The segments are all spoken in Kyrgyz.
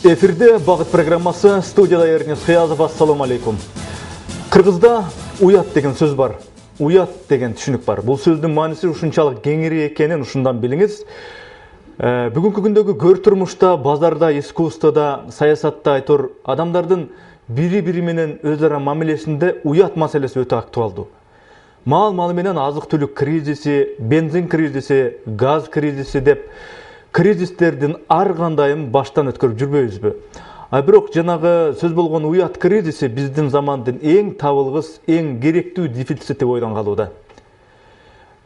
Эфирде бағыт программасы, студияда Ернес Хиязов, ассаламу алейкум. Қырғызда уят деген сөз бар, уят деген түшінік бар. Бұл сөздің мәнісі ушунчалық кеңири екенін ушундан билиңиз. Бүгүнкү күндөгү көр турмушта, базарда, искусствода, саясатта айтор адамдардын бири-бири менен өзара мамилесинде уят маселеси өтө актуалдуу. Мал менен азык-түлүк кризиси, бензин кризиси, газ кризиси деп кризистердин ар кандайын баштан өткөрүп жүрбөйбүзбү? Бирок жанагы сөз болгон уят кризиси биздин замандын эң табылгыс, эң керектүү дефицити бойдон калууда.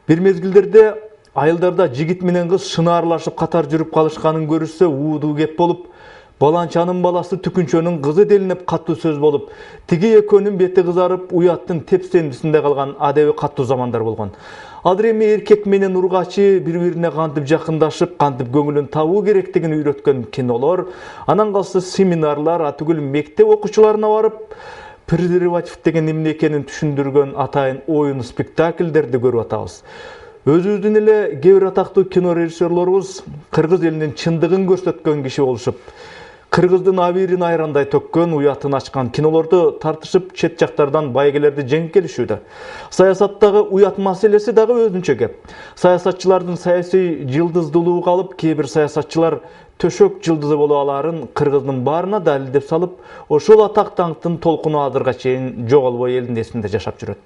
Бир мезгилдерде айылдарда жигит менен кыз шынаарлашып катар жүрүп калышканын көрүшсө уудуу кеп болуп, баланчанын баласы түкүнчөнүн кызы делинип каттуу сөз болуп, тиги экөөнүн бети кызарып, уяттын тепсендисинде калган адеби каттуу замандар болгон. Азыр эми эркек менен ургачы бири-бирине кантип жакындашып, кантип көңүлүн табуу керектигин үйрөткөн кинолор, анан калса семинарлар, атүгүл мектеп окуучуларына барып, презерватив деген эмне экенин түшүндүргөн атайын оюн спектакльдерди көрүп атабыз. Өзүбүздүн эле кээ бир атактуу кино режиссерлорубуз кыргыз элинин чындыгын көрсөткөн киши болушуп, кыргыздын абийирин айрандай төккөн, уятын ачкан кинолорду тартышып, чет жактардан байгелерди жеңип келишүүдө. Саясаттагы уят маселеси дагы өзүнчө кеп. Саясатчылардын саясий жылдыздуулугу калып, кээ бир саясатчылар төшөк жылдызы боло аларын кыргыздын баарына далилдеп салып, ошол атак даңктын толкуну азырга чейин жоголбой элдин эсинде жашап жүрөт.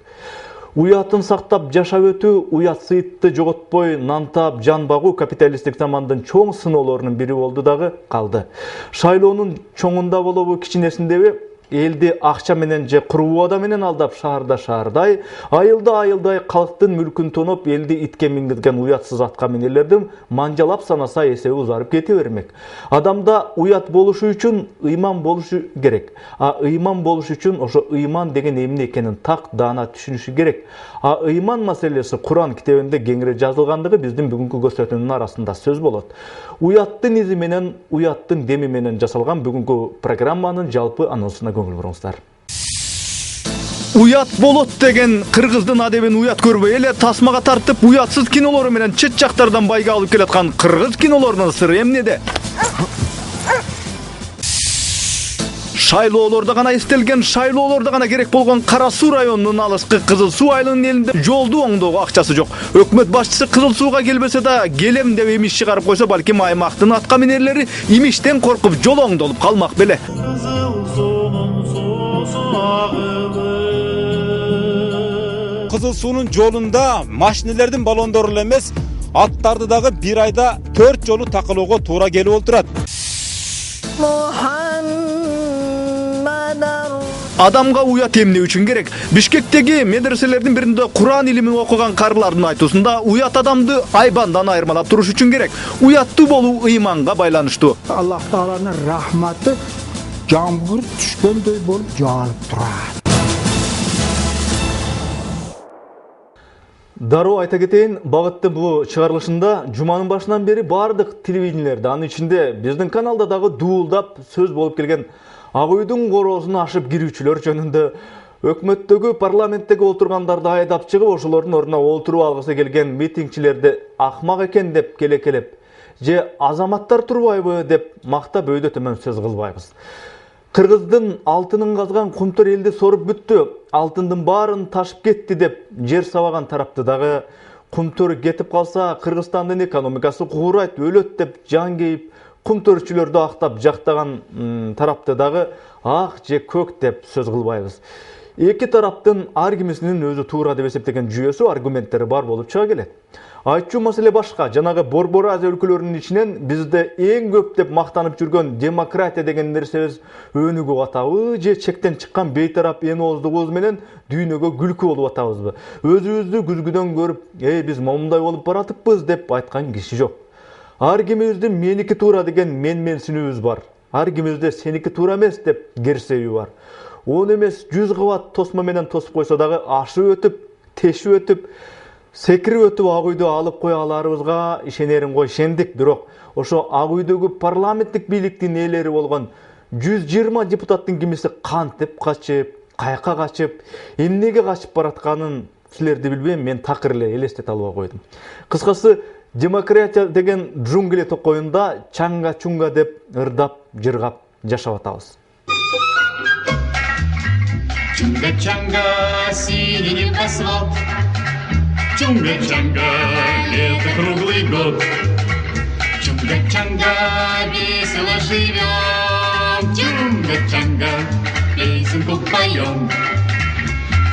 Уятын сактап жашап өтүү, уят сыйтты жоготпой нантап жан багуу капиталисттик замандын чоң сыноолорунун бири болду дагы калды. Шайлоонун чоңунда болобу, кичинесиндеби, элди акча менен же курбубада менен алдап шаардай, айылда калктын мүлкүн тоноп, элди итке мингизген уятсыз атка минерлердин манжалап санаса эсеби узарып кете бермек. Адамда уят болушу үчүн ыйман болушу керек. Ыйман болуш үчүн ошо ыйман деген эмне экенин так даана түшүнүшү керек. Ыйман маселеси Куран китебинде кеңири жазылгандыгы биздин бүгүнкү көрсөтүүнүн арасында сөз болот. Уяттын изи менен, уяттын деми менен жасалган бүгүнкү программанын жалпы анонсуна көңүл буруңуздар. Уят болот деген кыргыздын адебин уят көрбөй эле тасмага тартып, уятсыз кинолору менен чет жактардан байга алып келаткан кыргыз кинолорунун сыры эмнеде? Шайлоолордо гана эстелген, шайлоолордо гана керек болгон Кара Суу районунун алыскы Кызыл Суу айылынын элинде жолду оңдоого акчасы жок. Өкмөт башчысы Кызыл Сууга келбесе да, келем деп имиш чыгарып койсо, балким аймактын атка минерлери имиштен коркуп жол оңдолуп калмак беле. Кызыл Суунун жолунда машинелердин баллондору эле эмес, аттарды дагы бир айда 4 жолу такылоого туура келип олтурат. Адамга уят эмне үчүн керек? Бишкектеги медреселердин биринде Куран илимин окуган карылардын айтуусунда уят адамды айбандан айырмалап туруш үчүн керек. Уяттуу болуу ыйманга байланыштуу. Аллах Тааланын рахматы жамгыр түшкөндөй болуп жаалып турат. Дароо айта кетейин, багыттын бул чыгарылышында жуманын башынан бери бардык телевидениелерде, анын ичинде биздин каналда дагы дуулдап сөз болуп келген Ак үйдүн короосуна ашып кирүүчүлөр жөнүндө, өкмөттөгү парламенттеги олтургандарды айдап чыгып, ошолордун ордуна олтуруп алгысы келген митингчилерди акмак экен деп келекелеп, же азаматтар турбайбы деп мактап өйдө төмөн сөз кылбайбыз. Кыргыздын алтынын казган кумтур элди соруп бүттү, алтындын баарын ташып кетти деп жер сабаган тарапты дагы, кумтур кетип калса Кыргызстандын экономикасы куурайт, өлөт деп жан кейип, кумтөрчүлөрдү актап жактаган тарапты дагы ак же көк деп сөз кылбайбыз. Эки тараптын ар кимисинин өзү туура деп эсептеген жүйөсү, аргументтери бар болуп чыга келет. Айтчу маселе башка. Жанагы Борбор Азия өлкөлөрүнүн ичинен бизде эң көп деп мактанып жүргөн демократия деген нерсебиз өнүгүп атабы же чектен чыккан бейтарап энооздугубуз менен дүйнөгө күлкү болуп атабызбы? Өзүбүздү күзгүдөн көрүп, биз момундай болуп баратыппыз деп айткан киши жок. Ар кимибиздин меники туура деген менсинүүбүз бар. Ар кимибизде сеники туура эмес деп керсеби бар. 10 эмес 100 кабат тосмо менен тосуп койсо дагы ашып өтүп, тешип өтүп, секирип өтүп Ак үйдү алып кое аларыбызга ишенерин го ишендик. Бирок ошо Ак үйдөгү парламенттик бийликтин ээлери болгон 120 депутаттын кимиси кантип качып, каяка качып, эмнеге качып баратканын силерди билбейм, мен такыр эле элестете албай койдум. Кыскасы, демократия деген джунгли токоюнда чанга чунга деп ырдап жыргап жашап атабыз. Чунга-чанга, синий небосвод, Чунга-чанга, лето круглый год. Чунга-чанга, весело живем, Чунга-чанга, песенку поем.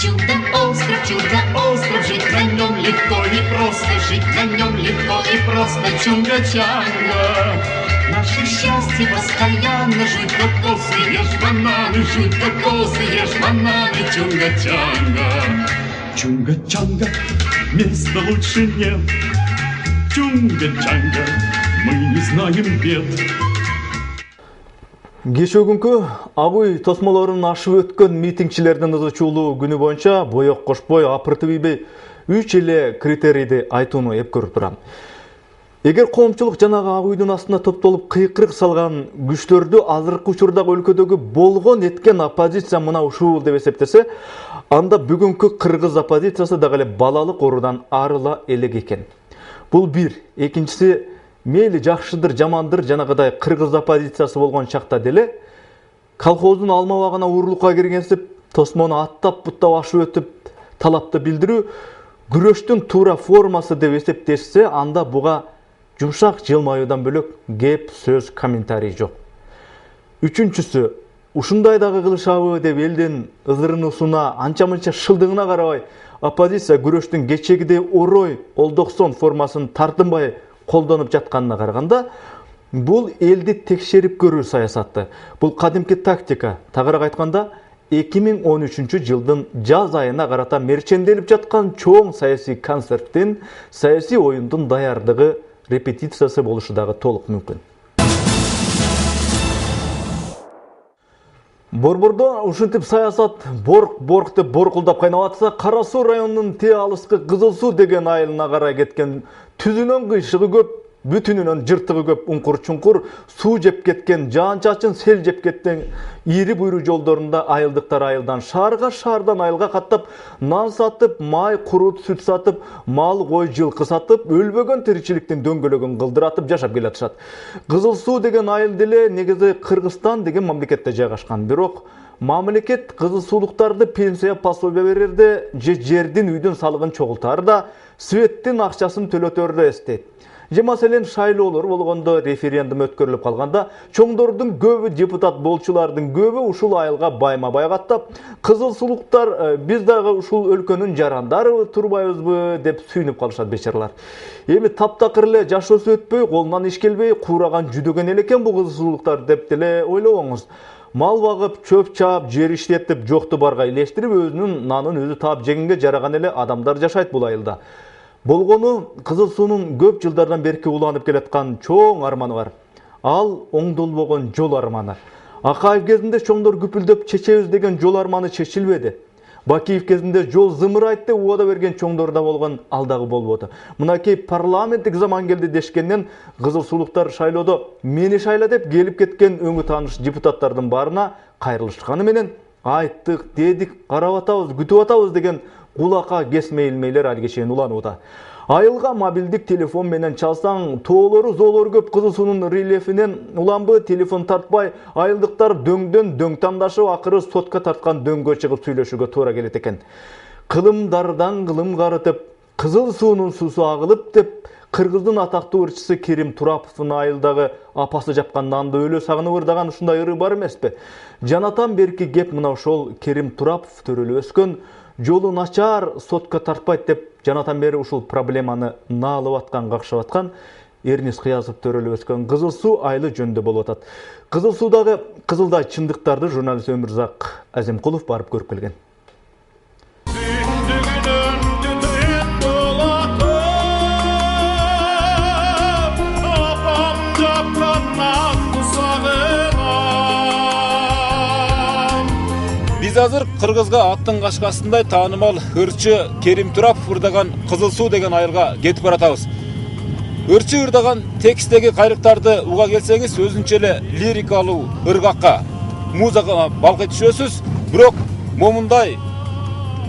Чудо-остров, жить на нем легко и просто, жить на нем легко и просто, Чунга-чанга. Наше счастье постоянно, жуй кокосы, ешь бананы, жуй кокосы, ешь бананы, Чунга-чанга. Чунга-чанга, места лучше нет, Чунга-чанга, мы не знаем бед. Кеше күнкү Агуй тосмолорун ашып өткөн митингчилердин ызычуулуу күнү боюнча боек кошпой апыртыбийбей 3 эле критерийди айтууну эп көрүп турам. Эгер коомчулук жанагы Агуйдун астына топтолуп кыйкырык салган күчтөрдү азыркы учурдагы өлкөдөгү болгон эткен оппозиция мына ушул деп эсептесе, анда бүгүнкү кыргыз оппозициясы дагы эле балалык оруудан арыла элек экен. Бул бир. Экинчиси, мейли жакшыдыр, жамандыр, жанагыдай кыргыз оппозициясы болгон чакта деле колхоздун алма багына урурлукка киргенсип, тосмону аттап буттап ашып өтүп, талапты билдирүү күрөштүн туура формасы деп эсептешсе, анда буга жумшак жылмаюудан бөлөк кеп сөз комментарий жок. Үчүнчүсү, ушундай дагы кылышабы деп элдин ызырынуусуна, анча-мынча шылдыгына карабай, оппозиция күрөштүн кечегидей орой, олдоксон формасын тартынбай колдонуп жатканына караганда, бул элди текшерип көрүү саясаты. Бул кадимки тактика. Тагыраак айтканда, 2013 жылдын жаз айына карата мерченделип жаткан чоң саясий концерттин, саясий оюндун даярдыгы репетициясы болушу дагы толук мүмкүн. Борбордо ушинтип саясат борк деп боркулдап кайнап атса, Кара Суу районунун те алыскы Кызыл Суу деген айылына карай кеткен түзүнөн кыйшыгы көп, бүтүнүнөн жыртыгы көп, уңкур-чуңкур, суу жеп кеткен, жаан-чачын сел жеп кеткен ири буйруу жолдорунда айылдыктар айылдан шаарга, шаардан айылга каттап, нан сатып, май, курут, сүт сатып, мал, кой, жылкы сатып, өлбөгөн тиричиликтин дөңгөлөгүн кылдыратып жашап келатышат. Кызыл Суу деген айыл деле негизи Кыргызстан деген мамлекетте жайгашкан. Бирок мамлекет кызыл суулуктарды пенсия пособия берерде, жердин үйдүн салыгын чогултаар да, светтин акчасын төлөтөрдө эстейт. Же маселен шайлоолор болгондо, референдум өткөрүлүп калганда, чоңдордун көбү, депутат болчулардын көбү ушул айылга байма-бай каттап, кызыл суулуктар биз дагы ушул өлкөнүн жарандары турбайбызбы деп сүйүнүп калышат бечаралар. Эми таптакыр эле жаш өсүп өтпөй, колунан иш келбей, куураган жүдөгөн эле экен бул кызыл суулуктар деп деле ойлобоңуз. Мал багып, чөп чаап, жер иштетип, жокту барга илештирип, өзүнүн нанын өзү таап жегенге жараган эле адамдар жашайт бул айылда. Болгону Кызыл Суунун көп жылдардан берки уланып келаткан чоң арманы бар. Ал оңдолбогон жол арманы. Акаев кезинде чоңдор күпүлдөп чечебиз деген жол арманы чечилбеди. Бакиев кезинде жол зымырайт деп убада берген чоңдорда болгон ал дагы болбоду. Мынакей парламенттик заман келди дешкенден кызыл суулуктар шайлоодо мени шайла деп келип кеткен өңү тааныш депутаттардын баарына кайрылышканы менен айттык, дедик, карап атабыз, күтүп атабыз деген кулакка кесме илмейлер али кечен уланууда. Айылга мобилдик телефон менен чалсаң, тоолору зоолор көп Кызыл Суунун рельефинен уланбы, телефон тартпай, айылдыктар дөңдөн дөң тандашып, акыры сотка тарткан дөңгө чыгып сүйлөшүүгө туура келет экен. Кылымдардан кылым карытып, Кызыл Суунун суусу агылып деп, Кыргыздын атактуу ырчысы Керим Тураповдун айылдагы апасы жапкан нанды өлө сагынып ырдаган ушундай ыры бар эмеспи? Жанатан берки геп мына ошол Керим Турапов төрөлүп өскөн, жолу начар, сотка тартпайт деп жанатан бери ушул проблеманы наалып аткан, какшап аткан Эрнис Кыязов төрөлүп өскөн Кызыл Суу айылы жөнүндө болуп атат. Кызыл Суудагы кызылдай чындыктарды журналист Өмүрзак Азимкулов барып көрүп келген. Биз азыр Кыргызга аттын кашкасындай таанымал ырчы Керим Турапов ырдаган Кызыл Суу деген айылга кетип баратабыз. Ырчы ырдаган текстеги кайрыктарды уга келсеңиз, өзүнчө эле лирикалуу ыргакка, музыкага балкый түшөсүз, бирок момундай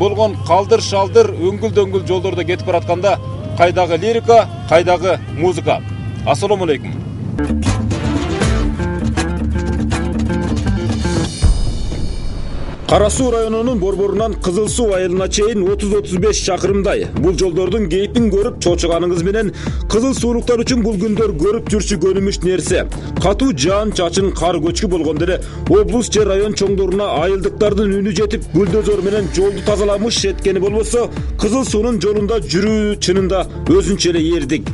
болгон калдыр-шалдыр, өңгүл-дөңгүл жолдордо кетип баратканда кайдагы лирика, кайдагы музыка. Ассаламу алейкум. Кара Суу районунун борборунан Кызыл Суу айылына чейин 30-35 чакырымдай. Бул жолдордун кейпин көрүп чочуганыңыз менен кызыл суулуктар үчүн бул күндөр көрүп жүрчү көнүмүш нерсе. Катуу жаан чачын кар көчкү болгондо эле облус же район чоңдоруна айылдыктардын үнү жетип, бульдозер менен жолду тазаламыш эткени болбосо, кызыл суунун жолунда жүрүү чынында өзүнчө эле эрдик.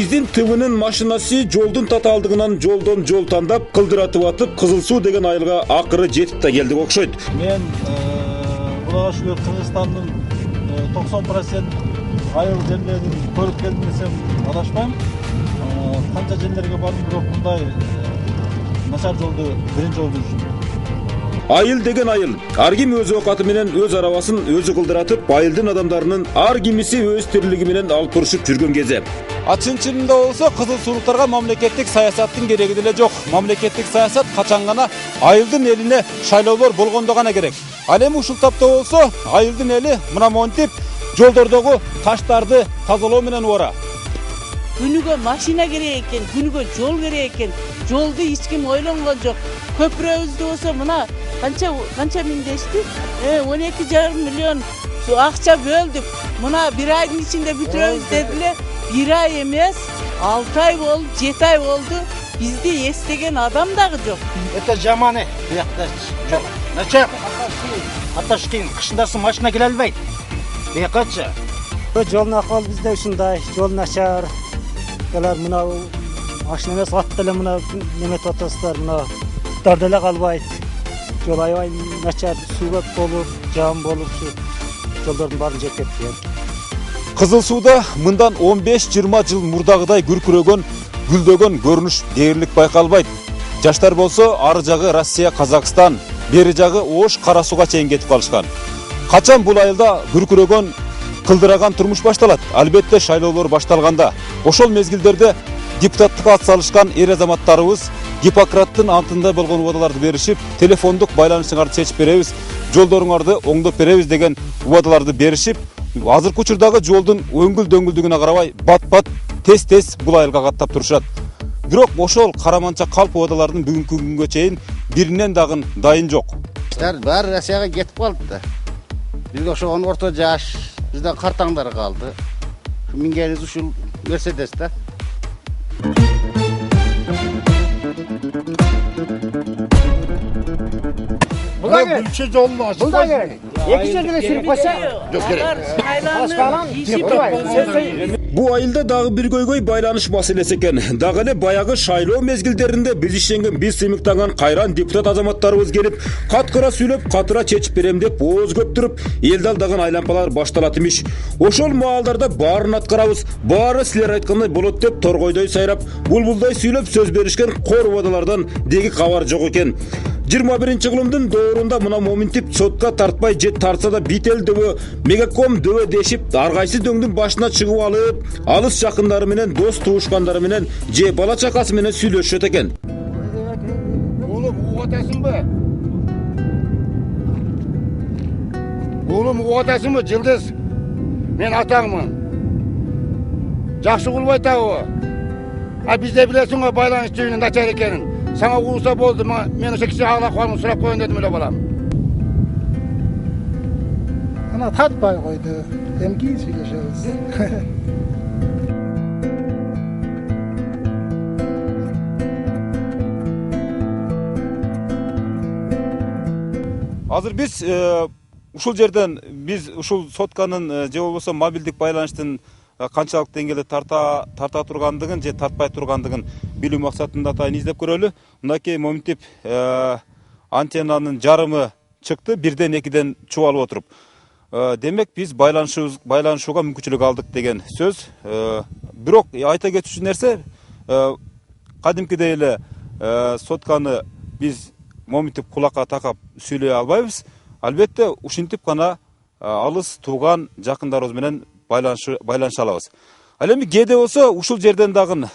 Биздин тыбынын машинасы жолдун татаалдыгынан жолдон жол тандап, кылдыратып атып, Кызыл Суу деген айылга акыры жетип да келдик окшойт. Мен Кудайга шүгүр Кыргызстандын 90% айыл жерлерин көрүп келдим десем адашпайм. Канча жерлерге бардым, бирок мындай начар жолду биринчи жолу жүрүшүм. Айыл деген айыл. Ар ким өз оокаты менен өз арабасын өзү кылдыратып, айылдын адамдарынын ар кимиси өз тирилиги менен алып турушуп жүргөн кезде. Чын-чынында болсо кызыл суулуктарга мамлекеттик саясаттын кереги деле жок. Мамлекеттик саясат качан гана айылдын элине шайлоолор болгондо гана керек. Ал эми ушул тапта болсо айылдын эли мына монтип жолдордогу таштарды тазалоо менен убара. Күнүгө машина керек экен, күнүгө жол керек экен. Жолду эч ким ойлонгон жок. Көпүрөбүздү болсо мына канча миңдешти? 12,5 миллион акча бөлдүк. Мына бир айдын ичинде бүтүрөбүз дедиле. Bir ay emez, 6 ay oldu, 7 ay oldu. Bizde estegen adam dagı yok. Это жаманы, бияқта жоқ. Начар. Аташтын кышындасы машина келе албайт. Бияқатчы. Жолдун акыбалы бизде ушундай, жол начар. Алар мына машина эмес, ат деле мына неметип атасыздар, мына аттар деле калбайт. Жол аябай начар, суу көп болуп, жаам болуп, жолдордун баарын жеп кетти. Кызыл Сууда мындан 15-20 жыл мурдагыдай күркүрөгөн, гүлдөгөн көрүнүш дээрлик байкалбайт. Жаштар болсо ары жагы Россия, Казакстан, бери жагы Ош, Кара Сууга чейин кетип калышкан. Качан бул айылда күркүрөгөн, кылдыраган турмуш башталат? Албетте шайлоолор башталганда. Ошол мезгилдерде депутаттыкка ат салышкан эр азаматтарыбыз Гиппократтын антында болгон убадаларды беришип, телефондук байланышыңарды чечип беребиз, жолдоруңарды оңдоп беребиз деген убадаларды беришип, азыркы учурдагы жолдун өңгүл-дөңгүлдүгүнө карабай бат-бат тез-тез бул айылга каттап турушат. Бирок ошол караманча калп убадалардын бүгүнкү күнгө чейин биринен дагы дайын жок. Баары Россияга кетип калды да. Бизге ошогон орто жаш, бизде картаңдар калды. Мингениз ушул Мерседес да. Бүлчө жолун ачып. Бул да керек. Эки жерден сүрүп койсо, Жок керек. Бу айылда дагы бир көйгөй байланыш маселеси экен. Дагы эле баягы шайлоо мезгилдеринде биз ишенген, биз сыймыктанган кайран депутат азаматтарыбыз келип, каткыра сүйлөп, катыра чечип берем деп ооз көптүрүп, элди алдаган айлампалар башталат имиш. Ошол маалдарда баарын аткарабыз, баары силер айткандай болот деп торгойдой сайрап, булбулдай сүйлөп сөз беришкен кор убадалардан деги кабар жок экен. 21-кылымдын доорунда мына моминтип сотка тартпай же тартса да бител дөбө, мегаком дөбө дешип, ар кайсы дөңдүн башына чыгып алып, алыс жакындары менен, дос туушкандары менен же бала чакасы менен сүйлөшөт экен. Oğlum uğatasın mı? Oğlum uğatasın mı Yıldız? Men atağımın. Жақсы кылбайт ау. Bizde bilesin o байланыш жүйүнүн начар экенин. Sana uğursa boldu, men ошо киши ала калым сурап коюн дедим эле балам. Ana tatpay koydu. Hem giyin söyleyeceğiz. Азыр биз ушул жерден биз ушул сотканын же болбосо мобилдик байланыштын канчалык деңгээлде тарта тургандыгын же тартпай тургандыгын билүү максатында атайын издеп көрөлү. Мынакей моминтип антеннанын жарымы чыкты, бирден экиден чубалып отуруп. Демек биз байланышууга мүмкүнчүлүк алдык деген сөз. Бирок айта кетүүчү нерсе, кадимкидей эле сотканы биз моминтип кулакка такап сүйлөй албайбыз. Албетте ушинтип гана алыс тууган жакындарыбыз менен байланыша алабыз. Ал эми кээде болсо ушул жерден дагы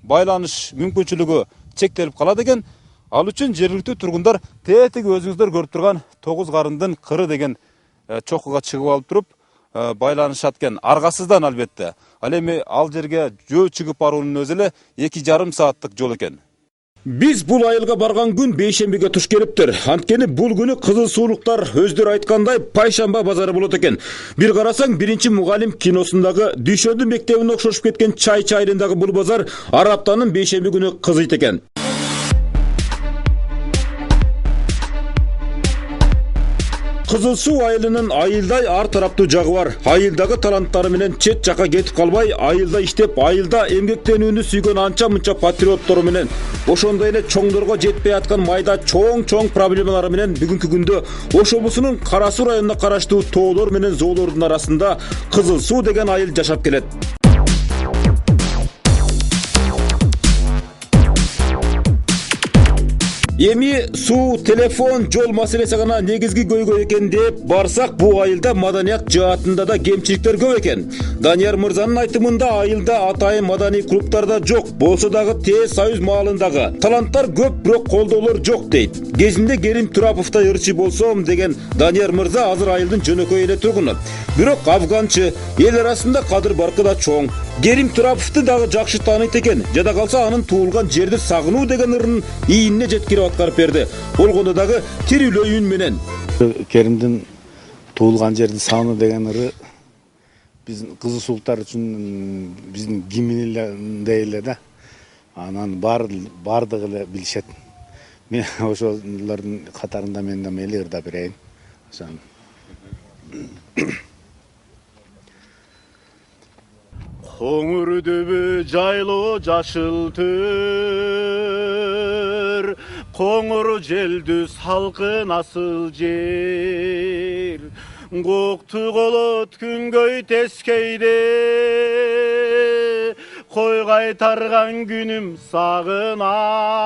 байланыш мүмкүнчүлүгү чектелип калат экен. Ал үчүн жергиликтүү тургундар тетиги өзүңүздөр көрүп турган 9 карындын кыры деген чокуга чыгып алып туруп байланышат экен. Аргасыздан албетте. Ал эми ал жерге жөө чыгып баруунун өзү эле 2,5 сааттык жол экен. Биз бул айылга барган күн бейшембиге туш келиптир. Анткени бул күнү кызыл суулуктар өздөрү айткандай пайшамба базары болот экен. Бир карасаң, биринчи мугалим киносундагы Дүйшөдү мектебине окшошуп кеткен чай чайрындагы бул базар ар аптанын бейшемби күнү кызыйт экен. Кызыл суу айылынын айылдай ар тараптуу жагы бар. Айылдагы таланттары менен чет жакка кетип калбай, айылда иштеп, айылда эмгектенүүнү сүйгөн анча-мынча патриоттору менен, ошондой эле чоңдорго жетпей аткан майда чоң проблемалары менен бүгүнкү күндө Ош облусунун Кара Суу районуна караштуу тоолор менен зоолордун арасында Кызыл суу деген айыл жашап келет. Эми суу, телефон, жол маселеси гана негизги көйгөй экен деп барсак, бул айылда маданият жаатында да кемчиликтер көп экен. Данияр мырзанын айтымында айылда атайын маданий клубтарда жок, болсо дагы Тез Союз маалындагы таланттар көп, бирок колдоолор жок дейт. Кезинде Керим Тураповтой ырчы болсом деген Данияр мырза азыр айылдын жөнөкөй эле тургуну. Бирок афганчы, эл арасында кадыр баркы да чоң. Керим Тураповду дагы жакшы тааныйт экен. Жада калса анын туулган жерди сагынуу деген ырын ийине жеткирип аткарып берди. Болгондо дагы тирүүлөй үн менен. Керимдин туулган жерди сагынуу деген ыры биздин кызыл суулуктар үчүн биздин гимндей эле да. Анан бардыгы эле билишет. Мен ошолордун катарында мен да мейли ырда берейин. Коңур дөбө жайлоо жашыл төр, коңур желдү салкын асыл жер, кокту колот күнгөй тескейде, кой кайтарган күнүм сагынам.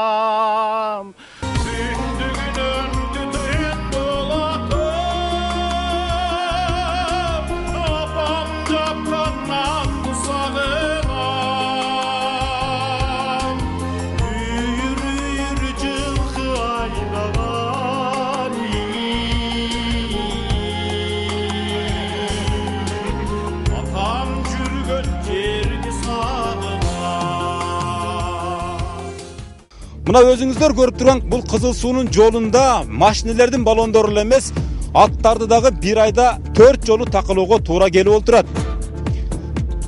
Мына өзүңүздөр көрүп турган бул кызыл суунун жолунда машинелердин баллондору эле эмес, аттарды дагы бир айда 4 жолу такылоого туура келип отурат.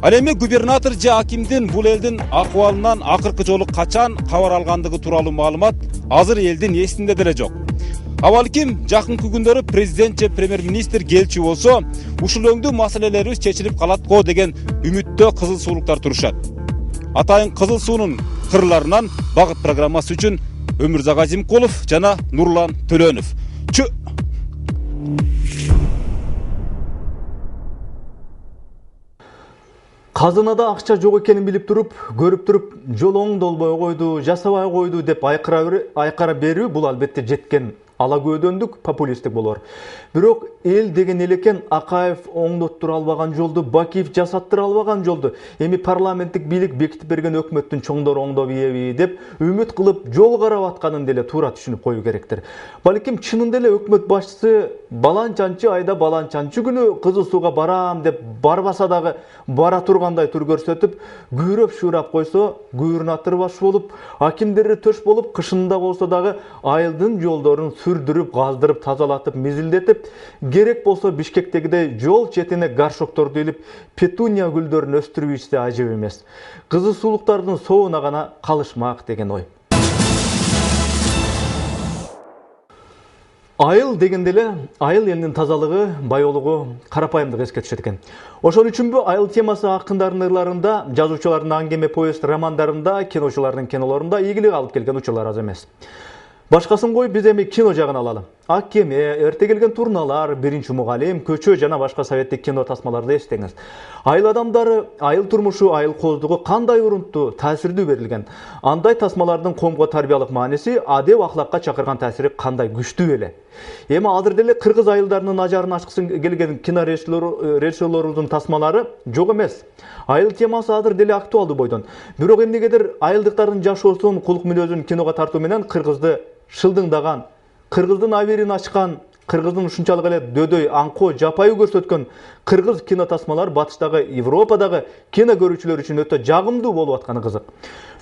Ал эми губернатор же акимдин бул элдин акыбалынан акыркы жолу качан кабар алгандыгы тууралуу маалымат азыр элдин эсинде деле жок. А балким жакынкы күндөрү президент же премьер-министр келчү болсо, ушул өңдүү маселелерибиз чечилип калат го деген үмүттө кызыл суулуктар турушат. Атайын кызыл суунун кырларынан багыт программасы үчүн Өмүрзак Азимкулов жана Нурлан Төлөнов. Казынада акча жок экенин билип туруп, көрүп туруп, жол оңдолбой койду, жасабай койду деп айкара берүү бул албетте жеткен ала көйдөндүк, популисттик болор. Бирок эл деген эл экен, Акаев оңдоттура албаган жолду, Бакиев жасаттыра албаган жолду эми парламенттик бийлик бекитип берген өкмөттүн чоңдору оңдоп ийеби деп үмүт кылып жол карап атканын деле туура түшүнүп коюу керектир. Балким чынында эле өкмөт башчысы баланчанчы айда баланчанчы күнү кызыл сууга барам деп барбаса дагы бара тургандай тур көрсөтүп, күйрөп шуурап койсо, губернатор баш болуп, акимдери төш болуп, кышында болсо дагы айылдын жолдорун сүрдүрүп, газдырып, тазалатып, мизилдетип, керек болсо Бишкектегидей жол четине гаршокторду илип, петуния гүлдөрүн өстүрүп ичсе ажып эмес. Кызыл суулуктардын соуна гана калышмак деген ой. Айыл дегенде эле айыл элинин тазалыгы, байолугу, карапайымдыгы эске түшөт экен. Ошон үчүнбү айыл темасы акындардын ырларында, жазуучулардын аңгеме повест романдарында, киночулардын кинолорунда ийгилик алып келген учурлар аз эмес. Башкасын коюп биз эми кино жагын алалы. Ак кеме, эрте келген турналар, биринчи мугалим, көчө жана башка советтик кино тасмаларды эстеңиз. Айыл адамдары, айыл турмушу, айыл кооздугу кандай урунттуу, таасирдүү берилген. Андай тасмалардын коомго тарбиялык мааниси, адеп ахлакка чакырган таасири кандай күчтүү эле. Эми азыр деле кыргыз айылдарынын ажарын ачкысы келген кинорежиссерлорубуздун тасмалары жок эмес. Айыл темасы азыр деле актуалдуу бойдон. Бирок эмнегедир айылдыктардын жашоосун, кулук мүнөзүн киного тартуу менен кыргызды шылдыңдаган, кыргыздын абийирин ачкан, кыргыздын ушунчалык эле дөдөй, аңкоо, жапайы көрсөткөн кыргыз кино тасмалар батыштагы, Европадагы кино көрүүчүлөр үчүн өтө жагымдуу болуп атканы кызык.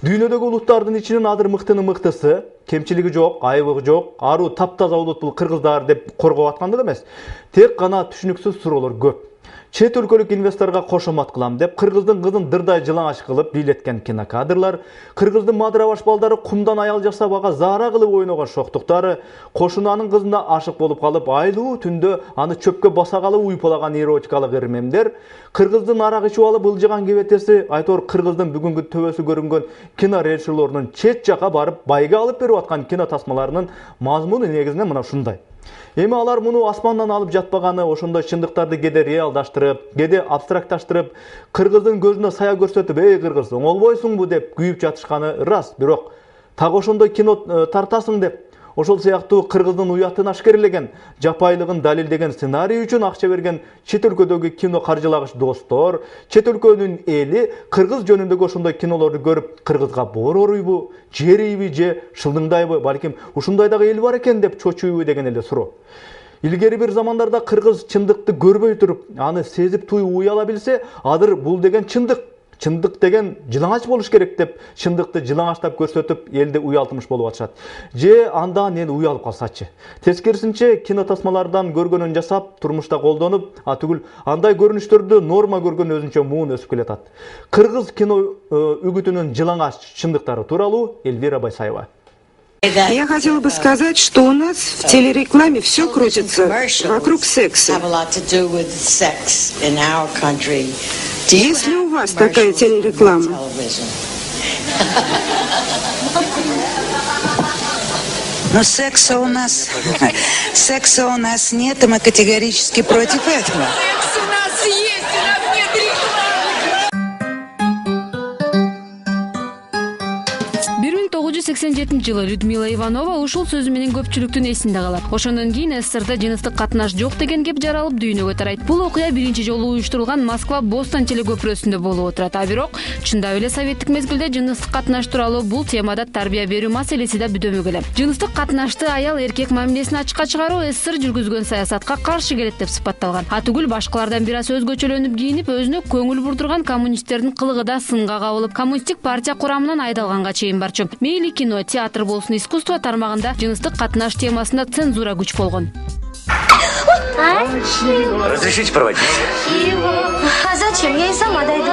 Дүйнөдөгү улуттардын ичинен азыр мыктынын мыктысы, кемчилиги жок, айыбы жок, аруу таптаза улут бул кыргыздар деп коргоп аткандык эмес. Тек гана түшүнүксүз суроолор көп. Чет өлкөлүк инвесторго кошомат кылам деп кыргыздын кызын дырдай жылаңач кылып бийлеткен кинокадрлар, кыргыздын мадырабаш балдары кумдан аял жасап ага заара кылып ойногон шоктуктары, кошунанын кызына ашык болуп калып айлуу түндө аны чөпкө баса калып уйпалаган эротикалык ирмемдер, кыргыздын арак ичип алып ылжыган кебетеси, айтор кыргыздын бүгүнкү төбөсү көрүнгөн кинорежиссерлорунун чет жака барып байга алып берип аткан кино тасмаларынын мазмуну негизинен мына ушундай. Эми алар муну асмандан алып жатпаганы, ошондой чындыктарды кеде реалдаштырып, кеде абстрактташтырып, кыргыздын көзүнө сая көрсөтүп, "Эй кыргыз, оңолбойсуңбу" деп күйүп жатышканы рас. Бирок так ошондой кино тартасың деп, ошол сыяктуу кыргыздын уятын ашкерлеген, жапайлыгын далилдеген сценарий үчүн акча берген чет өлкөдөгү кино каржылагыч достор, чет өлкөнүн эли кыргыз жөнүндөгү ошондой кинолорду көрүп, кыргызга боор оруйбу, жерийби же шылдыңдайбы, балким ушундай дагы эл бар экен деп чочуйбу деген эле суроо. Илгери бир замандарда кыргыз чындыкты көрбөй туруп, аны сезип туй уяла билсе, азыр бул деген чындык. Чындык деген жылаңач болуш керек деп, чындыкты жылаңачтап көрсөтүп, элди уялтымыш болуп атышат. Же андан эл уялып калсачы. Тескерисинче кино тасмалардан көргөнүн жасап, турмушта колдонуп, түгүл андай көрүнүштөрдү норма көргөн өзүнчө муун өсүп келатат. Кыргыз кино үгүтүнүн жылаңач чындыктары тууралуу Эльвира Байсаева. Я хотела бы сказать, что у нас в телерекламе все крутится вокруг секса. Есть ли у вас такая телереклама? Но секса у нас нет, и мы категорически против этого. Секс у нас есть, у нас нет рекламы. 1987-жылы Людмила Иванова ушул сөзү менен көпчүлүктүн эсинде калат. Ошондон кийин СССРда жыныстык катнаш жок деген кеп жаралып дүйнөгө тарайт. Бул окуя биринчи жолу уюштурулган Москва-Бостон телекөпүрөсүндө болуп отурат. А бирок чындап эле советтик мезгилде жыныстык катнаш тууралуу бул темада тарбия берүү маселеси да бүдөмөк эле. Жыныстык катнашты аял эркек мамилесин ачыкка чыгаруу СССР жүргүзгөн саясатка каршы келет деп сыпатталган. Түгүл башкалардан бир аз өзгөчөлөнүп кийинип, өзүнө көңүл бурдурган коммунисттердин кылыгы да сынга кабылып, коммунисттик партия курамынан айдалганга чейин барчу. Мейли кино, театр болсун, искусство тармагында жыныстык катнаш темасында цензура күч болгон. Разрешите проводить? А зачем? Я и сама дойду.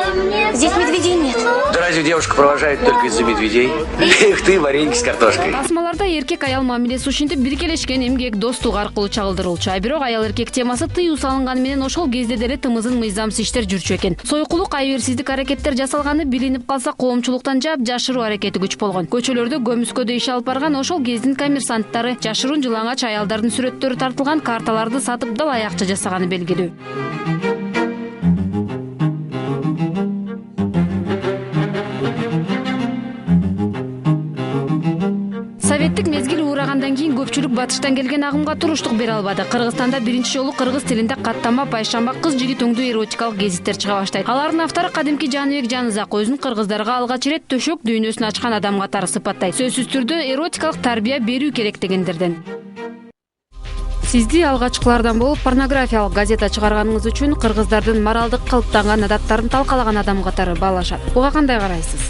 Здесь медведей нет. Да разве девушка провожает только из-за медведей? Эх ты, вареньки с картошкой. Тасмаларда эркек аял мамилеси ушинтип биркелешкен эмгек, достук аркылуу чагылдырылчу. А бирок аял эркек темасы тыюу салынганы менен ошол кезде деле тымызын мыйзамсыз иштер жүрчү экен. Сойкулук, айберсиздик аракеттер жасалганы билинип калса, коомчулуктан жаап жашыруу аракети күч болгон. Көчөлөрдө көмүскөдө иш алып барган ошол кездин коммерсанттары жашыруун жылаңач аялдардын сүрөттөрү тартылган карталарды сатып дал аякча жасаганы белгилүү. Советтик мезгил уурагандан кийин көпчүлүк батыштан келген агымга туруштук бере албады. Кыргызстанда биринчи жолу кыргыз тилинде каттама, пайшамба, кыз жигит өңдүү эротикалык гезиттер чыга баштайт. Алардын автору кадимки Жаныбек Жанызак өзүн кыргыздарга алгач ирет төшөк дүйнөсүн ачкан адам катары сыпаттайт. Сөзсүз түрдө эротикалык тарбия берүү керек дегендерден. Сизди алгачкылардан болуп порнографиялык газета чыгарганыңыз үчүн кыргыздардын моралдык калыптанган адаттарын талкалаган адам катары баалашат. Буга кандай карайсыз?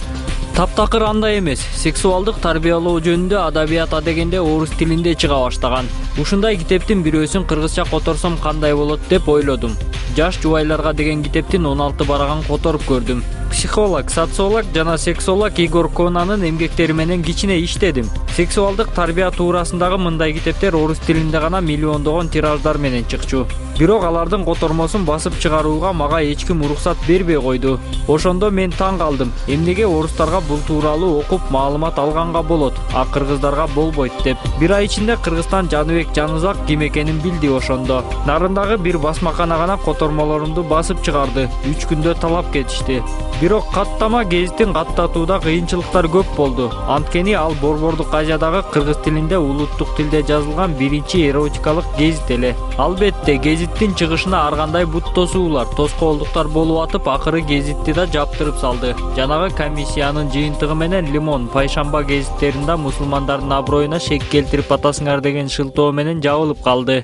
Таптакыр андай эмес. Сексуалдык тарбиялоо жөнүндө адабият адегенде орус тилинде чыга баштаган. Ушундай китептин бирөөсүн кыргызча которсом кандай болот деп ойлодум. Жаш жубайларга деген китептин 16 бараган которуп көрдүм. Психолог, социолог жана сексолог Игорь Конанын эмгектери менен кичине иштедим. Сексуалдык тарбия туурасындагы мындай китептер орус тилинде гана миллиондогон тираждар менен чыкчу. Бирок алардын котормосун басып чыгарууга мага эч ким уруксат бербей койду. Ошондо мен таң калдым. Эмнеге орустарга бул тууралуу окуп маалымат алганга болот, а кыргыздарга болбойт деп. Бир ай ичинде Кыргызстан Жаныбек Жанызак ким экенин билди ошондо. Нарындагы бир басмакана гана котормолорумду басып чыгарды. 3 күндө талап кетишти. Бирок каттама гезиттин каттатууда кыйынчылыктар көп болду. Анткени ал Борбордук Азиядагы кыргыз тилинде улуттук тилде жазылган биринчи эротикалык гезит эле. Албетте, гезиттин чыгышына ар кандай бут тосуулар, тоскоолдуктар болуп атып, акыры гезитти да жаптырып салды. Жанагы комиссиянын жыйынтыгы менен Лимон, Пайшамба гезиттеринде мусулмандардын аброюна шек келтирип атасыңар деген шылтоо менен жабылып калды.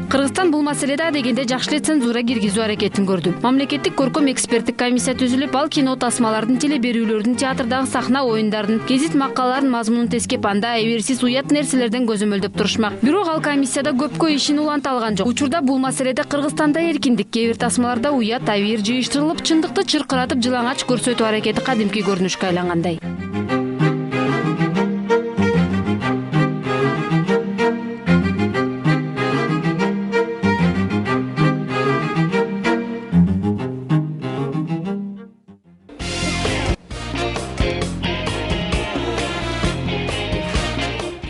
Кыргызстан бул маселеде адегенде жакшы эле цензура киргизүү аракетин көрдү. Мамлекеттик көркөм эксперттик комиссия түзүлүп, ал кино тасмалардын, теле берүүлөрдүн, театрдагы сахна оюндардын, гезит макалалардын мазмунун тескеп, анда эберсиз уят нерселерден көзөмөлдөп турушмак. Бирок ал комиссияда көпкө ишин уланта алган жок. Учурда бул маселеде Кыргызстанда эркиндик, кээ бир тасмаларда уят табир жыйыштырылып, чындыкты чыркыратып жылаңач көрсөтүү аракети кадимки көрүнүшкө айлангандай.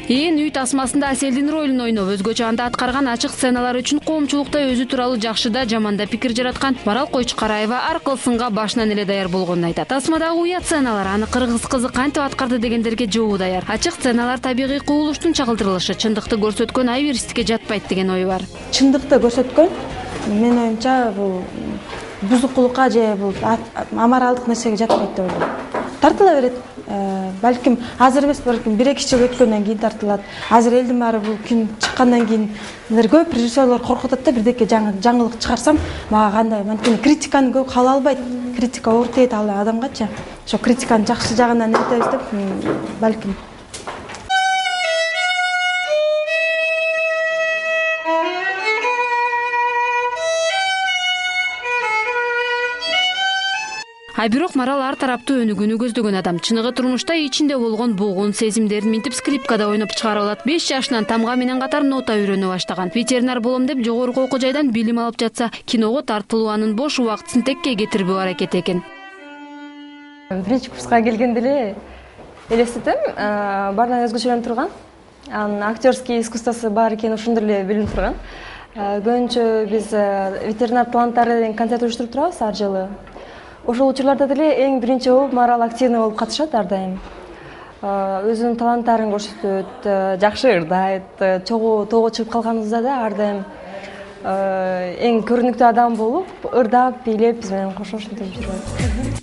Үй тасмасында Аселдин ролун ойноп, өзгөчө анда аткарган ачык сценалар үчүн коомчулукта өзү тууралуу жакшы да жаманда пикир жараткан Марал Койчукараева аркыл сынга башынан эле даяр болгонун айтат. Тасмадагы уят сценалар аны кыргыз кызы кантип аткарды дегендерге жообу даяр. Ачык сценалар табигый кубулуштун чагылдырылышы, чындыкты көрсөткөн айверистикке жатпайт деген ой бар. Чындыкты көрсөткөн менин оюмча бул бузукулукка же бул аморалдык нерсеге жатпайт деп ойлойм. Тартыла берет. Балким азыр эмес, балким 1-2 жыл өткөндөн кийин тартылат. Азыр элдин баары бул күн чыккандан кийин көп режиссерлор коркутат да, бирдеке жаңылык чыгарсам, мага кандай, анткени критиканы көп кабыл албайт. Критика оор тиет ал адамгачы. Ошо критиканын жакшы жагынан айтабыз деп, балким. Бирок Марал ар тараптуу өнүгүүнү көздөгөн адам. Чыныгы турмушта ичинде болгон бугун, сезимдерин минтип скрипкада ойноп чыгара алат. 5 жашынан тамга менен катар нота үйрөнө баштаган. Ветеринар болом деп жогорку окуу жайдан билим алып жатса, киного тартылуу анын бош убактысын текке кетирбөө аракети экен. Биринчи курска келгенде эле элестетем, баарынан өзгөчөлөнүп турган. Анын актерский искусствосу бар экени ошондой эле билинип турган. Көбүнчө биз ветеринар таланттары деген концерт уюштуруп турабыз ар жылы. Ошол учурларда деле эң биринчи болуп Марал активный болуп катышат ар дайым. Өзүнүн таланттарын көрсөтөт, жакшы ырдайт, чогуу тоого чыгып калганыбызда да ар дайым эң көрүнүктүү адам болуп, ырдап, бийлеп биз менен кошо ошентип жүрөт.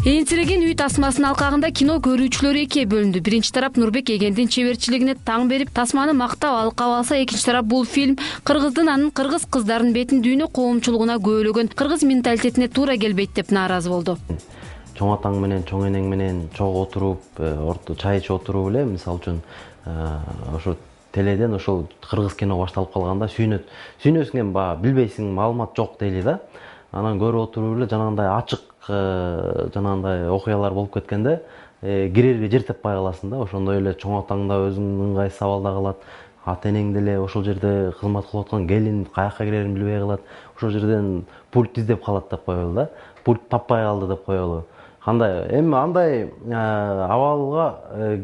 Эйинсиреген үй тасмасынын алкагында кино көрүүчүлөр экиге бөлүндү. Биринчи тарап Нурбек Эгендин чеберчилигине таң берип, тасманы мактап алкап алса, экинчи тарап бул фильм кыргыздын анын кыргыз кыздарынын бетин дүйнө коомчулугуна көөлөгөн кыргыз менталитетине туура келбейт деп нааразы болду. Чоң атаң менен, чоң энең менен чогуу отуруп, орто чай ичип отуруп эле, мисалы үчүн ошо теледен ошол кыргыз кино башталып калганда сүйүнөт. Сүйүнөсүң баягы билбейсиң, маалымат жок дейли да. Анан көрүп отуруп эле жанагындай ачык жанагындай окуялар болуп кеткенде кирерге жер таппай каласың да. Ошондой эле чоң атаң да өзүнүн ыңгайсыз абалда калат. Ата энең деле ошол жерде кызмат кылып аткан келин каяка кирерин билбей калат. Ошол жерден пульт издеп калат деп коелу да. Пульт таппай калды деп коелу. Кандай эми андай абалга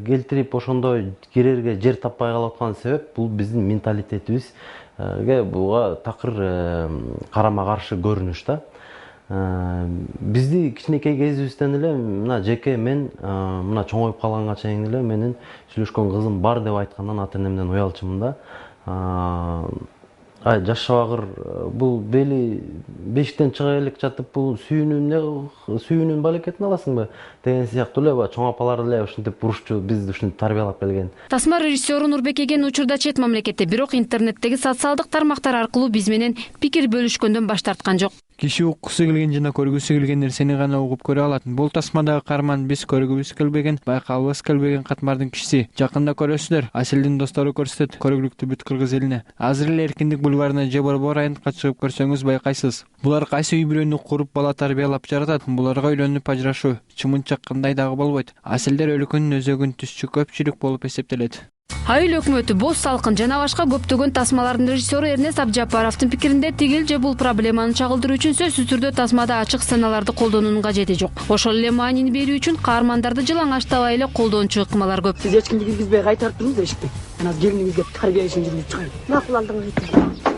келтирип ошондой кирерге жер таппай калып аткан себеп бул биздин менталитетибизге буга такыр карама каршы көрүнүш да. Бизди кичинекей кезибизден эле мына жеке мен мына чоңоюп калганга чейин эле менин сүйлөшкөн кызым бар деп айткандан ата энемден уялчумун да. Жаш шабагыр бул бели бешиктен чыга элек жатып бул сүйүүнүн балекетин аласыңбы деген сыяктуу эле чоң апалар эле ушинтип урушчу, бизди ушинтип тарбиялап келген. Тасма режиссеру Нурбек Эген учурда чет мамлекетте, бирок интернеттеги социалдык тармактар аркылуу биз менен пикир бөлүшкөндөн баш тарткан жок. Киши уккусу келген жана көргүсү келген нерсени гана угуп көрө алат. Бул тасмадагы каарман биз көргүбүз келбеген, байкалыбыз келбеген катмардын кишиси. Жакында көрөсүздөр, Аселдин достору көрсөтөт көргүлүктүү бүт кыргыз элине. Азыр эле Эркиндик бульварына же Борбор районуна чыгып көрсөңүз байкайсыз. Булар кайсы үй-бүлөнү куруп бала тарбиялап жаратат, буларга үйлөнүп ажырашуу, чымын чаккандай дагы болбойт. Аселдер өлкөнүн өзөгүн түзчү көпчүлүк болуп эсептелет. Айыл өкмөтү боз салкын жана башка көптөгөн тасмалардын режиссеру Эрнест Абжапаровдун пикиринде тигил же бул проблеманы чагылдыруу үчүн сөзсүз түрдө тасмада ачык сценаларды колдонуунун кажети жок. Ошол эле маанини берүү үчүн каармандарды жылаңачтабай эле колдоончу ыкмалар көп. Сиз эч кимди киргизбей кайтарып туруңуз эшикти. Анан келиниңизге тарбия ишин жүргүзүп чыгайын. Макул алдыңыз.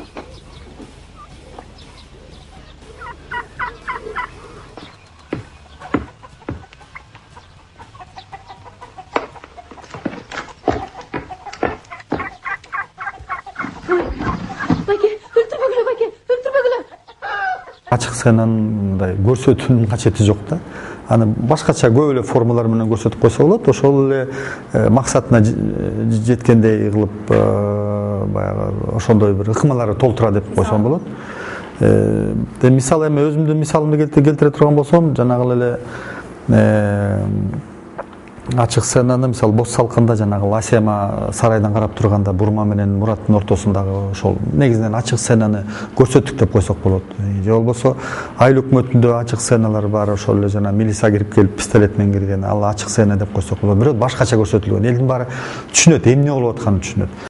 Ачык сценанын мындай көрсөтүүнүн качети жок да. Аны башкача көп эле формалар менен көрсөтүп койсо болот. Ошол эле максатына жеткендей кылып баягы ошондой бир ыкмалары толтура деп койсом болот. Мисалы эми өзүмдүн мисалымды келтире турган болсом, жанагы эле ачык сценаны мисалы боз салкында жанагы Асема сарайдан карап турганда Бурма менен Мураттын ортосундагы ошол негизинен ачык сценаны көрсөттүк деп койсок болот. Же болбосо Айыл өкмөтүндө ачык сценалар бар, ошол эле жана милиция кирип келип пистолет менен кирген, ал ачык сцена деп койсок болот. Бирок башкача көрсөтүлгөн. Элдин баары түшүнөт, эмне болуп атканын түшүнөт.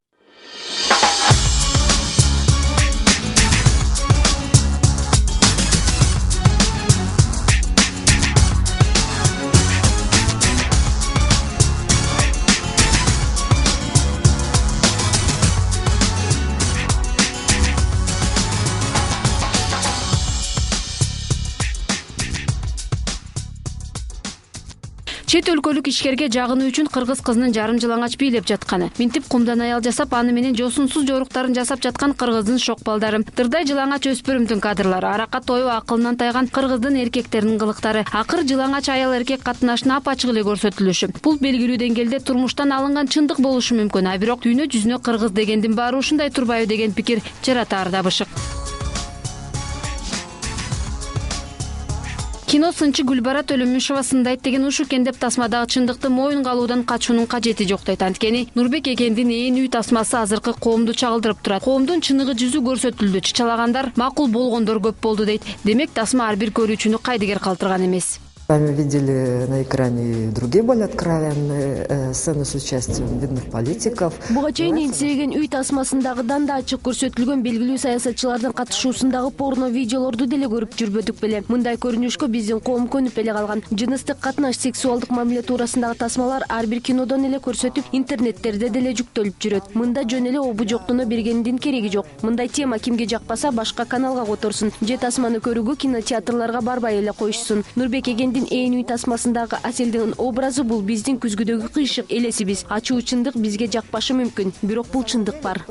Чет өлкөлүк ишкерге жагынуу үчүн кыргыз кызынын жарым жылаңач бийлеп жатканы. Минтип кумдан аял жасап, аны менен жосунсуз жоруктарын жасап жаткан кыргыздын шок балдары. Тырдай жылаңач өспүрүмдүн кадрлары, аракка тоюу акылынан тайган кыргыздын эркектеринин кылыктары, акыр жылаңач аял эркек катнашына апачык эле көрсөтүлүшү. Бул белгилүү деңгээлде турмуштан алынган чындык болушу мүмкүн, а бирок дүйнө жүзүнө кыргыз дегендин баары ушундай турбайбы деген пикир жаратаар да бышык. Кино сынчы Гүлбарат Өлөмүшова сындайт деген ушу кендеп тасмадагы чындыкты моюнга алуудан качуунун кажети жок дейт. Анткени Нурбек Эгендин ээн үй тасмасы азыркы коомду чагылдырып турат. Коомдун чыныгы жүзү көрсөтүлдү, чычалагандар макул болгондор көп болду дейт. Демек тасма ар бир көрүүчүнү кайдыгер калтырган эмес. Сами видели на экране другие более откровенные сцены с участием видных политиков. Буга чейин энсеген үй тасмасындагыдан да ачык көрсөтүлгөн белгилүү саясатчылардын катышуусундагы порно видеолорду деле көрүп жүрбөдүк беле. Мындай көрүнүшкө биздин коом көнүп эле калган. Жыныстык катнаш, сексуалдык мамиле туурасындагы тасмалар ар бир кинодон эле көрсөтүп, интернеттерде деле жүктөлүп жүрөт. Мында жөн эле обу жоктуна бергендин кереги жок. Мындай тема кимге жакпаса башка каналга которсун, же тасманы көрүүгө кинотеатрларга барбай эле коюшсун. Нурбек Эгендин ээн үй тасмасындагы Аселдин образы бул биздин күзгүдөгү кыйшык элесибиз. Ачуу чындык бизге жакпашы мүмкүн, бирок бул чындык бар.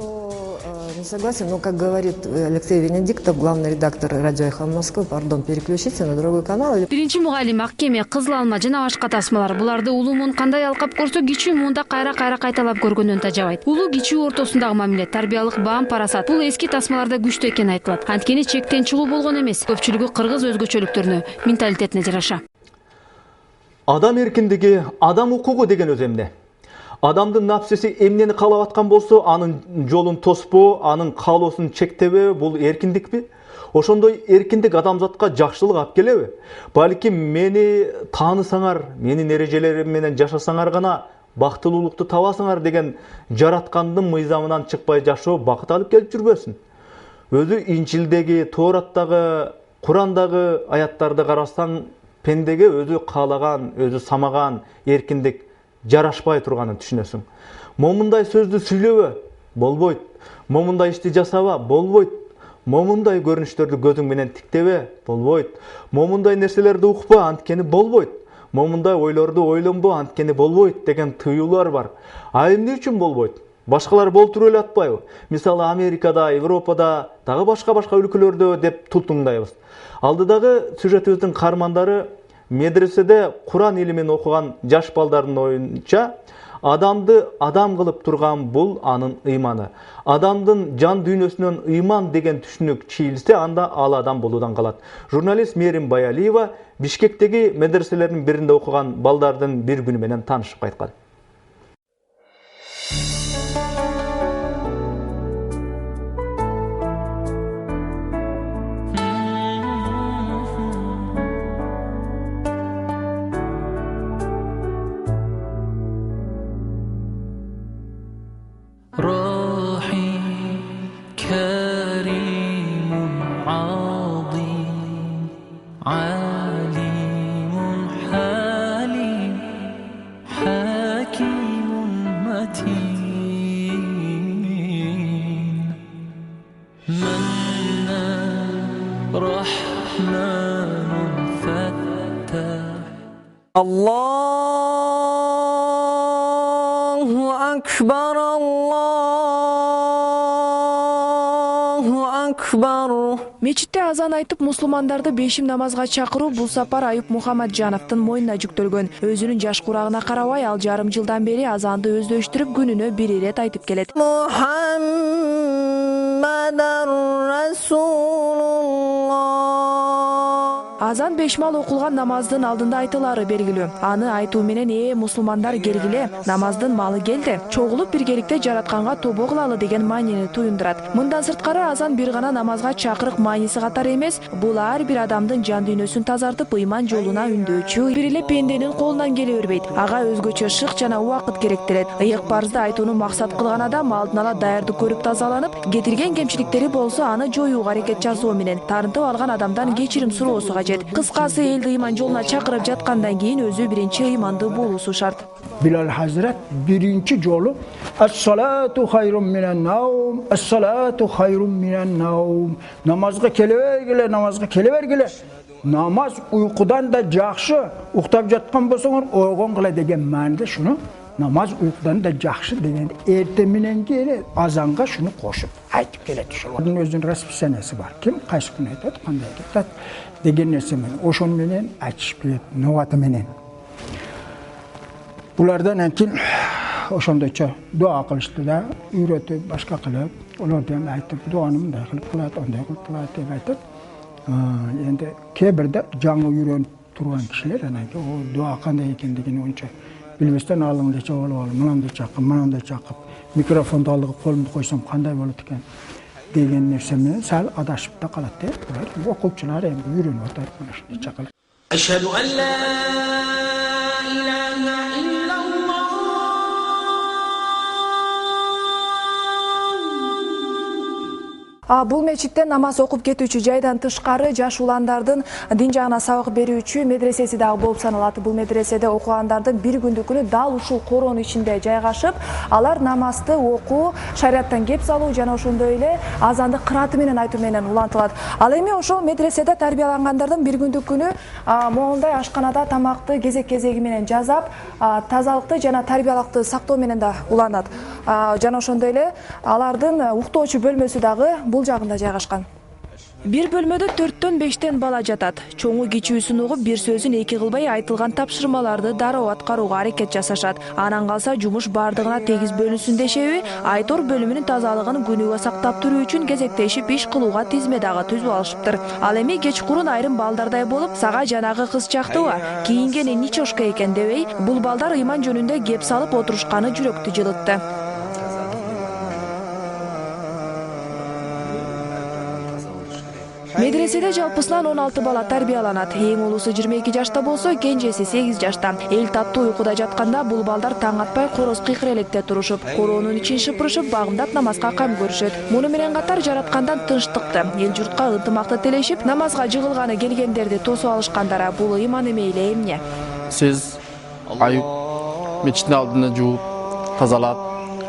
Не согласен, но, как говорит Алексей Венедиктов, главный редактор радио «Эхо Москвы», пардон, переключите на другой канал. Биринчи мугалим, ак кеме, кызыл алма жана башка тасмалар. Буларды улуу муун кандай алкап көрсө, кичүү муунда кайра-кайра кайталап көргөндөн тажабайт. Улуу кичүү ортосундагы мамиле, тарбиялык баам, парасат. Бул эски тасмаларда күчтүү экени айтылат. Анткени чектен чыгуу болгон эмес. Көпчүлүгү кыргыз өзгөчөлүктөрүнө, менталитетине жараша. Адам эркиндиги, адам укугу деген өз эмне? Адамдын напсиси эмнени каалап аткан болсо, анын жолун тоспоо, анын каалоосун чектебөө, бул эркиндикпи? Ошондой эркиндик адамзатка жакшылык алып келеби? Балким мени таанысаңар, менин эрежелерим менен жашасаңар гана бактылуулукту табасыңар деген жараткандын мыйзамынан чыкпай жашоо бакыт алып келип жүрбөсүн. Өзү Инчилдеги, Тоораттагы, Курандагы аяттарды карасаң, пендеге өзү каалаган, өзү самаган эркиндик жарашпай турганын түшүнөсүң. Момундай сөздү сүйлөбө, болбойт. Момундай ишти жасаба, болбойт. Момундай көрүнүштөрдү көзүң менен тиктебе, болбойт. Момундай нерселерди укпа, анткени болбойт. Момундай ойлорду ойлонбо, анткени болбойт деген тыюулар бар. А эмне үчүн болбойт? Башкалар болтуруп эле атпайбы? Мисалы Америкада, Европада, дагы башка өлкөлөрдө деп тултуңдайбыз. Алдыдагы сюжетибиздин каармандары медреседе Куран илимин окуган жаш балдардын оюнча, Адамды адам кылып турган бул анын ыйманы. Адамдын жан дүйнөсүнөн ыйман деген түшүнүк чийилсе, анда ал адам болуудан калат. Журналист Мерим Баялиева Бишкектеги медреселердин биринде окуган балдардын бир күнү менен таанышып кайткан. Allahu Akbar, Allahu Akbar. Мечитте азан айтып мусулмандарды бешим намазга чакыруу бул сапар Аюп Мухаммаджановдун мойнуна жүктөлгөн. Өзүнүн жаш курагына карабай, ал жарым жылдан бери азанды өздөштүрүп күнүнө бир ирет айтып келет. Muhammadur Rasulullah. Азан бешмал окулган намаздын алдында айтылары белгилүү. Аны айтуу менен мусулмандар келгиле, намаздын малы келди. Чогулуп биргеликте жаратканга тобо кылалы деген маанини туюндурат. Мындан сырткары азан бир гана намазга чакырык мааниси катары эмес, бул ар бир адамдын жан дүйнөсүн тазартып, ыйман жолуна үндөчү бир эле пенденин колунан келе бербейт. Ага өзгөчө шык жана убакыт керектелет. Ыйык парызды айтууну максат кылган адам алдын ала даярдык көрүп тазаланып, кетирген кемчиликтери болсо аны жоюуга аракет жасоо менен тартып алган адамдан кечирим суроосу кажет. Кыскасы, элди ыйман жолуна чакырып жаткандан кийин өзү биринчи ыймандуу болуусу шарт. Bilal Hazret birinci yolu Es-salatu hayrun minen naum, es-salatu hayrun minen naum. Namazga kelevergile, namazga kelevergile. Namaz uykudan da jakşı. Uktap jatkan bolsoңор oygon kıla degen manida şunu. Namaz uykudan da jakşı degen erteminen kele azanga şunu koşup aytıp kelet. Bunun özünün resmi senesi var. Kim kaysı gün aytат, kanday aytат деген нерсе менен, ошон менен айтышып келет, новаты менен. Булардан анткин ошондойчо дуа кылышты да, үйрөтүп, башка кылып, олордон айтып, дуаны мындай кылып кылат, ондай кылып кылат деп айтып, энди кээ бирде жаңы үйрөнүп турган кишилер анан о дуа кандай экендигин ончо билбестен алыңды чогулуп алып, мынандай чакып, микрофонду алып колумду койсом кандай болот экен деген нерсе менен сал адашып да калат да. Окуучулар эми үйрөнүп атат мына ушундай чакырып. Ашхаду ан ла илаха иллаллах. Бул мечитте намаз окуп кетүүчү жайдан тышкары жаш уландардын дин жагына сабак берүүчү медресеси дагы болуп саналат. Бул медреседе окугандардын бир күндүкүнү дал ушул короонун ичинде жайгашып, алар намазды окуу, шариаттан кеп салуу жана ошондой эле азанды кырааты менен айтуу менен улантылат. Ал эми ошол медреседе тарбиялангандардын бир күндүкүнү моундай ашканада тамакты кезек-кезеги менен жасап, тазалыкты жана тарбиялыкты сактоо менен да уланат. Жана ошондой эле алардын уктоочу бөлмөсү дагы бул жагында жайгашкан. Бир бөлмөдө 4-5 бала жатат. Чоңу кичүүсүн угуп, бир сөзүн эки кылбай айтылган тапшырмаларды дароо аткарууга аракет жасашат. Анан калса жумуш бардыгына тегиз бөлүнсүн дешеби, айтор бөлүмүнүн тазалыгын күнүгө сактап туруу үчүн кезектешип иш кылууга тизме дагы түзүп алышыптыр. Ал эми кечкурун айрым балдардай болуп, сага жанагы кыз чактыбы, кийингени ничошка экен дебей, бул балдар ыйман жөнүндө кеп салып отурушканы жүрөктү жылытты. Медреседе жалпысынан 16 бала тарбияланат. Эң улуусу 22 жашта болсо, кенжеси 8 жашта. Эл таптуу уйкуда жатканда бул балдар таң атпай короз кыйкыр электе турушуп, короонун ичин шыпырышып, багымдап намазга кам көрүшөт. Муну менен катар жараткандан тынчтыкты, эл журтка ынтымакты тилешип, намазга жыгылганы келгендерди тосуп алышкандара бул ыйман мейли эмне? Сиз Аюп мечиттин алдына жууп, тазалап,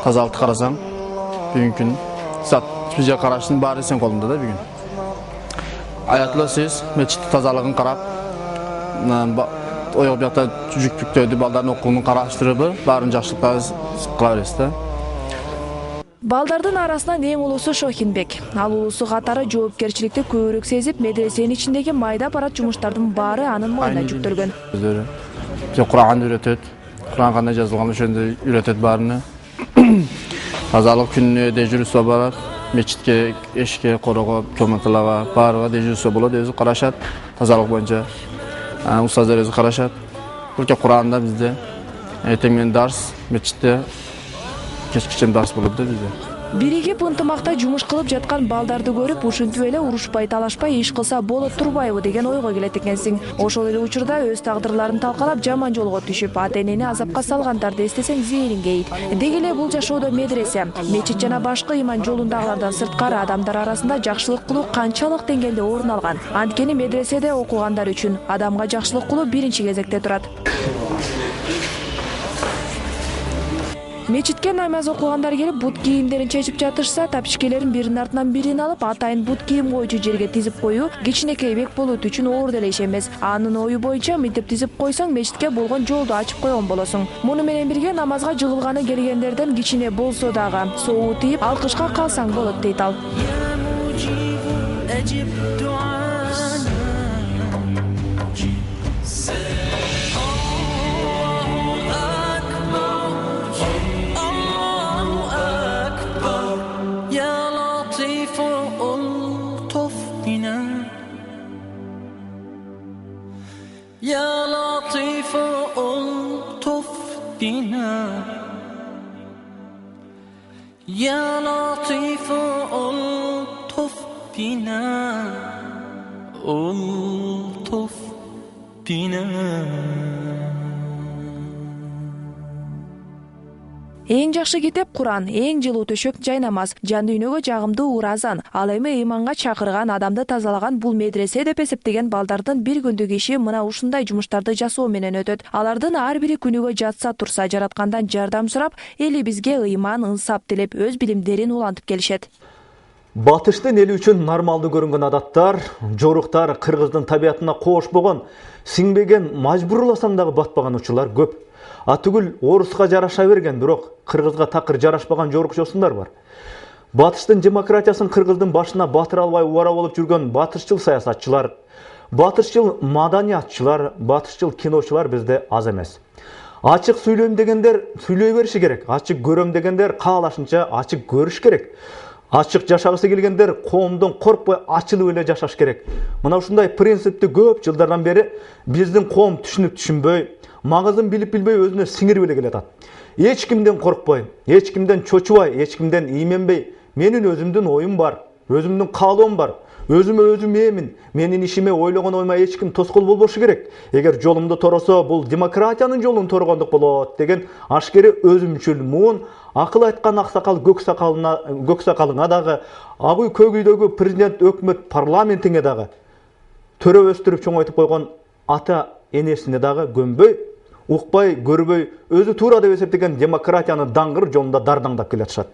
тазалыкты карасаң, бүгүнкү күн сат бизге караштын баары сен колуңда да бүгүн. Аятла сиз мечиттин тазалыгын карап, оёк бакта жүк-бүктөдү, балдардын окуунун караштырыбы, баарын жакшылыкка кыла бересиз да. Балдардын арасынан эң улуусу Шохинбек. Ал улуусу катары жоопкерчиликти көбүрөөк сезип, медресенин ичиндеги майда барат жумуштардын баары анын мойнуна жүктөлгөн. Өздөрү Куранды үйрөтөт, Kur'an kандай жазылган ошондой үйрөтөт баарына. Тазалык күнүнө дежурство бар. Мечитке, эшикке, корого, комнаталарга баарыга дежурство болот, өзү карашат. Тазалык боюнча устаздар өзү карашат. Бул Кур'анда бизде эртең менен дарс, мечитте кечкичем дарс болот да бизде. Биригип ынтымакта жумуш кылып жаткан балдарды көрүп, ушинтип эле урушпай, талашпай иш кылса болот турбайбы деген ойго келет экенсиң. Ошол эле учурда өз тагдырларын талкалап, жаман жолго түшүп, ата-энени азапка салгандарды эстесең зээриң кейит. Деги эле бул жашоодо медресе, мечит жана башкы иман жолундагылардан сырткары адамдар арасында жакшылык кылуу канчалык деңгээлде орун алган. Анткени медреседе окугандар үчүн адамга жакшылык кылуу биринчи кезекте турат. Мечитке намаз окугандар келип, бут кийимдерин чечип жатышса, тапчикелерин биринин артынан бирин алып, атайын бут кийим койчу жерге тизип коюу кичинекей бек болут үчүн оор деле иш эмес. Анын ою боюнча мынтип тизип койсоң, мечитке болгон жолду ачып койгон болосуң. Муну менен бирге намазга жыгылганы келгендерден кичине болсо дагы соогу тийип, алкышка калсаң болот дейт ал. يا لطيف ألطف بنا يا لطيف ألطف بنا ألطف بنا Эң жакшы китеп Кур'ан, эң жылуу төшөк жай намаз, жан дүйнөгө жагымдуу уразан. Ал эми ыйманга чакырган, адамды тазалаган бул медресе деп эсептеген балдардын бир күндүк иши мына ушундай жумуштарды жасоо менен өтөт. Алардын ар бири күнүгө жатса турса жараткандан жардам сурап, элибизге ыйман, ынсап тилеп, өз билимдерин улантып келишет. Батыштын эли үчүн нормалдуу көрүнгөн адаттар, жоруктар кыргыздын табиятына коош болгон, сиңбеген, мажбурласаң дагы батпаган учурлар көп. Атүгүл оруска жараша берген, бирок кыргызга такыр жарашпаган жорук жосундар бар. Батыштын демократиясын кыргыздын башына батыра албай убара болуп жүргөн батышчыл саясатчылар, батышчыл маданиятчылар, батышчыл киночулар бизде аз эмес. Ачык сүйлөйм дегендер сүйлөй бериши керек, ачык көрөм дегендер каалашынча ачык көрүш керек. Ачык жашагысы келгендер коомдон коркпой ачылып эле жашаш керек. Мына ушундай принципти көп жылдардан бери биздин коом түшүнүп-түшүнбөй, маңызын билип-билбей өзүнө сиңирип эле келатат. Эч кимден коркпой, эч кимден чочубай, эч кимден ийменбей, менин өзүмдүн оюм бар, өзүмдүн каалоом бар, өзүмө өзүм ээмин, менин ишиме ойлогон ойма эч ким тоскоол болбошу керек. Эгер жолумду торосо, бул демократиянын жолун торгондук болот деген ашкери өзүмчүл муун акыл айткан аксакал көк сакалыңа дагы, ак үй көк үйдөгү президент, өкмөт, парламентиңе дагы төрө өстүрүп чоңойтуп койгон ата энесине дагы көнбөй, укпай, көрбөй, өзү туура деп эсептеген демократиянын даңгыр жолунда дардаңдап келатышат.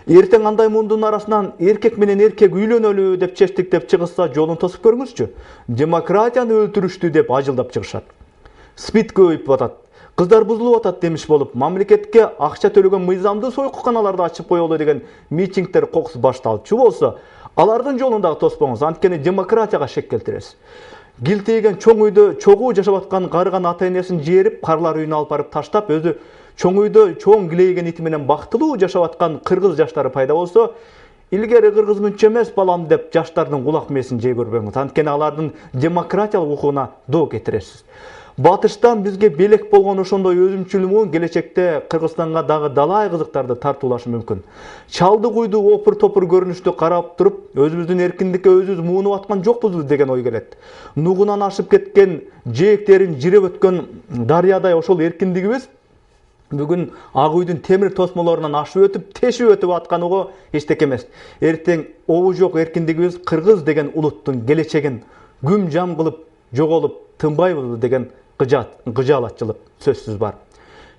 Эртең андай мундун арасынан эркек менен эркек үйлөнөлү деп чечтик деп чыгышса, жолун тосуп көрүңүзчү. Демократияны өлтүрүштү деп ажылдап чыгышат. Спид көбөйүп атат. Кыздар бузулуп атат демиш болуп, мамлекетке акча төлөгөн мыйзамдуу сойкуканаларды ачып коелу деген митингдер кокусу башталчу болсо, алардын жолун дагы тоспоңуз, анткени демократияга шек келтиресиз. Гилтейген чоң үйдө чогуу жашап аткан карыган ата энесин жээрип, карлар үйүнө алып барып таштап, өзү чоң үйдө чоң гилейген ити менен бактылуу жашап аткан кыргыз жаштары пайда болсо, илгери кыргыз мынча эмес балам деп жаштардын кулак мээсин жей көрбөңүз, анткени алардын демократиялык укугуна доо кетиресиз. Батыштан бизге белек болгон ошондой өзүмчүл муун келечекте Кыргызстанга дагы далай кызыктарды тартуулашы мүмкүн. Чалды куйду опур-топур көрүнүштү карап туруп, өзүбүздүн эркиндикке өзүбүз муунуп аткан жокпузбу деген ой келет. Нугунан ашып кеткен, жээктерин жиреп өткөн дарыядай ошол эркиндигибиз бүгүн ак үйдүн темир тосмолорунан ашып өтүп, тешип өтүп атканыгы эчтеке эмес. Эртең обу жок эркиндигибиз кыргыз деген улуттун келечегин күм жам кылып жоголуп тынбайбыз деген кыжаалатчылык сөзсүз бар.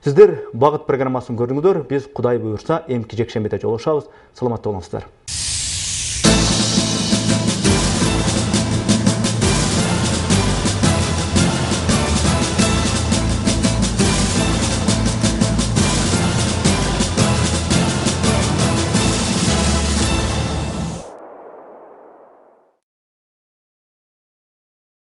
Сиздер Багыт программасын көрдүңүздөр. Биз Кудай буйрса эмки жекшембиде жолугушабыз. Саламатта болуңуздар.